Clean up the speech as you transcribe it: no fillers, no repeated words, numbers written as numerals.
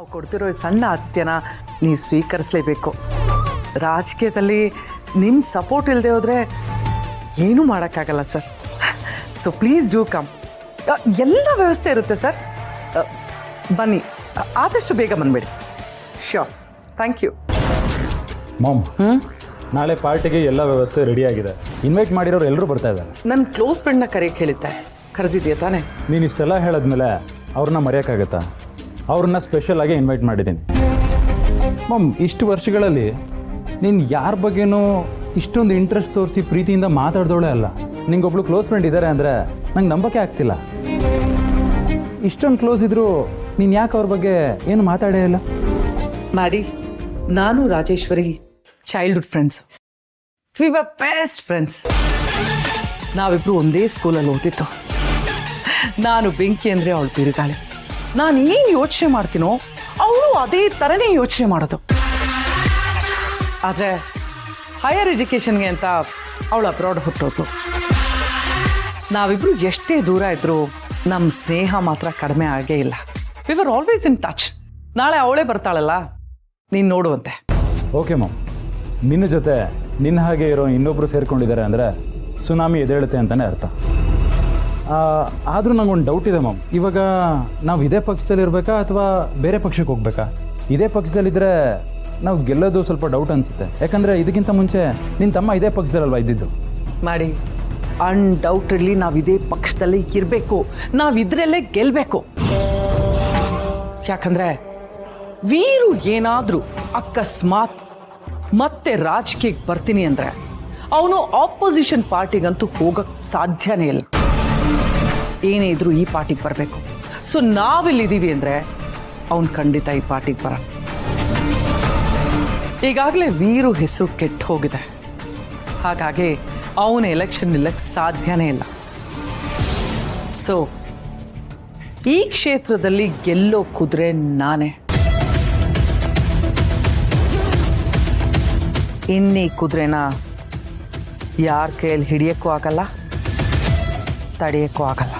ನಾವು ಕೊಡ್ತಿರೋ ಈ ಸಣ್ಣ ಆತಿಥ್ಯನ ನೀವು ಸ್ವೀಕರಿಸಲೇಬೇಕು. ರಾಜಕೀಯದಲ್ಲಿ ನಿಮ್ಮ ಸಪೋರ್ಟ್ ಇಲ್ಲದೆ ಹೋದರೆ ಏನೂ ಮಾಡೋಕ್ಕಾಗಲ್ಲ sir. So please do come. ಎಲ್ಲ ವ್ಯವಸ್ಥೆ ಇರುತ್ತೆ ಸರ್. ಬನ್ನಿ, ಆದಷ್ಟು ಬೇಗ ಬಂದುಬೇಡಿ. ಶ್ಯೂರ್. Thank you. ಮಾಮ್, ನಾಳೆ ಪಾರ್ಟಿಗೆ ಎಲ್ಲ ವ್ಯವಸ್ಥೆ ರೆಡಿ ಆಗಿದೆ. ಇನ್ವೈಟ್ ಮಾಡಿರೋರು ಎಲ್ಲರೂ ಬರ್ತಾ ಇದ್ದಾರೆ. ನನ್ನ ಕ್ಲೋಸ್ ಫ್ರೆಂಡ್ನ ಕರೆಯಕ್ಕೆ ಹೇಳಿದ್ದೆ. ಕರೆದಿದೆಯಾ ತಾನೇ? ನೀನು ಇಷ್ಟೆಲ್ಲ ಹೇಳಿದ್ಮೇಲೆ ಅವ್ರನ್ನ ಮರೆಯೋಕ್ಕಾಗತ್ತಾ? ಅವ್ರನ್ನ ಸ್ಪೆಷಲ್ ಆಗಿ ಇನ್ವೈಟ್ ಮಾಡಿದ್ದೀನಿ. ಮಾಮ್, ಇಷ್ಟು ವರ್ಷಗಳಲ್ಲಿ ನೀನು ಯಾರ ಬಗ್ಗೆನೂ ಇಷ್ಟೊಂದು ಇಂಟ್ರೆಸ್ಟ್ ತೋರಿಸಿ ಪ್ರೀತಿಯಿಂದ ಮಾತಾಡ್ದೋಳೆ ಅಲ್ಲ. ನಿಂಗೊಬ್ಳು ಕ್ಲೋಸ್ ಫ್ರೆಂಡ್ ಇದ್ದಾರೆ ಅಂದರೆ ನಂಗೆ ನಂಬಕ್ಕೆ ಆಗ್ತಿಲ್ಲ. ಇಷ್ಟೊಂದು ಕ್ಲೋಸ್ ಇದ್ದರೂ ನೀನು ಯಾಕೆ ಅವ್ರ ಬಗ್ಗೆ ಏನು ಮಾತಾಡೇ ಇಲ್ಲ? ಮಾಡಿ, ನಾನು Rajeshwari childhood friends. We were best friends. ನಾವಿಬ್ರು ಒಂದೇ ಸ್ಕೂಲಲ್ಲಿ ಓದಿತ್ತು. ನಾನು ಬೆಂಕಿ ಅಂದರೆ ಅವಳು ಬಿರುಗಾಳಿ. ನಾನು ಏನು ಯೋಚನೆ ಮಾಡ್ತೀನೋ ಅವಳು ಅದೇ ಥರನೇ ಯೋಚನೆ ಮಾಡೋದು. ಆದರೆ ಹೈಯರ್ ಎಜುಕೇಷನ್ಗೆ ಅಂತ ಅವಳು ಅಬ್ರಾಡ್ ಹೊರಟೋದು. ನಾವಿಬ್ರು ಎಷ್ಟೇ ದೂರ ಇದ್ರೂ ನಮ್ಮ ಸ್ನೇಹ ಮಾತ್ರ ಕಡಿಮೆ ಆಗೇ ಇಲ್ಲ. We were always in touch. ನಾಳೆ ಅವಳೇ ಬರ್ತಾಳಲ್ಲ, ನೀನು ನೋಡುವಂತೆ. ಓಕೆ ಮಾಮ್, ನಿನ್ನ ಜೊತೆ ನಿನ್ನ ಹಾಗೆ ಇರೋ ಇನ್ನೊಬ್ಬರು ಸೇರ್ಕೊಂಡಿದ್ದಾರೆ ಅಂದರೆ ಸುನಾಮಿ ಎದ್ದೇಳುತ್ತೆ ಅಂತಲೇ ಅರ್ಥ. ಆದರೂ ನಂಗೊಂದು ಡೌಟ್ ಇದೆ ಮಾಮ್. ಇವಾಗ ನಾವು ಇದೇ ಪಕ್ಷದಲ್ಲಿ ಇರಬೇಕಾ ಅಥವಾ ಬೇರೆ ಪಕ್ಷಕ್ಕೆ ಹೋಗ್ಬೇಕಾ? ಇದೇ ಪಕ್ಷದಲ್ಲಿದ್ದರೆ ನಾವು ಗೆಲ್ಲೋದು ಸ್ವಲ್ಪ ಡೌಟ್ ಅನಿಸುತ್ತೆ. ಯಾಕಂದರೆ ಇದಕ್ಕಿಂತ ಮುಂಚೆ ನಿನ್ನ ತಮ್ಮ ಇದೇ ಪಕ್ಷದಲ್ಲಲ್ವ ಇದ್ದಿದ್ದು? ಮಾಡಿ, ಅನ್ಡೌಟೆಡ್ಲಿ ನಾವು ಇದೇ ಪಕ್ಷದಲ್ಲಿ ಇರಬೇಕು. ನಾವಿದ್ರಲ್ಲೇ ಗೆಲ್ಲಬೇಕು. ಯಾಕಂದರೆ ವೀರು ಏನಾದರೂ ಅಕಸ್ಮಾತ್ ಮತ್ತೆ ರಾಜಕೀಯಕ್ಕೆ ಬರ್ತೀನಿ ಅಂದರೆ ಅವನು ಆಪೋಸಿಷನ್ ಪಾರ್ಟಿಗಂತೂ ಹೋಗಕ್ಕೆ ಸಾಧ್ಯನೇ ಇಲ್ಲ. ಏನೇ ಇದ್ರೂ ಈ ಪಾರ್ಟಿಗೆ ಬರಬೇಕು. ಸೊ ನಾವಿಲ್ಲಿದ್ದೀವಿ ಅಂದರೆ ಅವನು ಖಂಡಿತ ಈ ಪಾರ್ಟಿಗೆ ಬರ. ಈಗಾಗಲೇ ವೀರು ಹೆಸರು ಕೆಟ್ಟು ಹೋಗಿದೆ. ಹಾಗಾಗಿ ಅವನ ಎಲೆಕ್ಷನ್ ನಿಲ್ಲಕ್ಕೆ ಸಾಧ್ಯನೇ ಇಲ್ಲ. ಸೊ ಈ ಕ್ಷೇತ್ರದಲ್ಲಿ ಗೆಲ್ಲೋ ಕುದುರೆ ನಾನೇ. ಇನ್ನೀ ಕುದುರೆನ ಯಾರ ಕೈಯಲ್ಲಿ ಹಿಡಿಯೋಕ್ಕೂ ಆಗಲ್ಲ, ತಡೆಯೋಕ್ಕೂ ಆಗಲ್ಲ.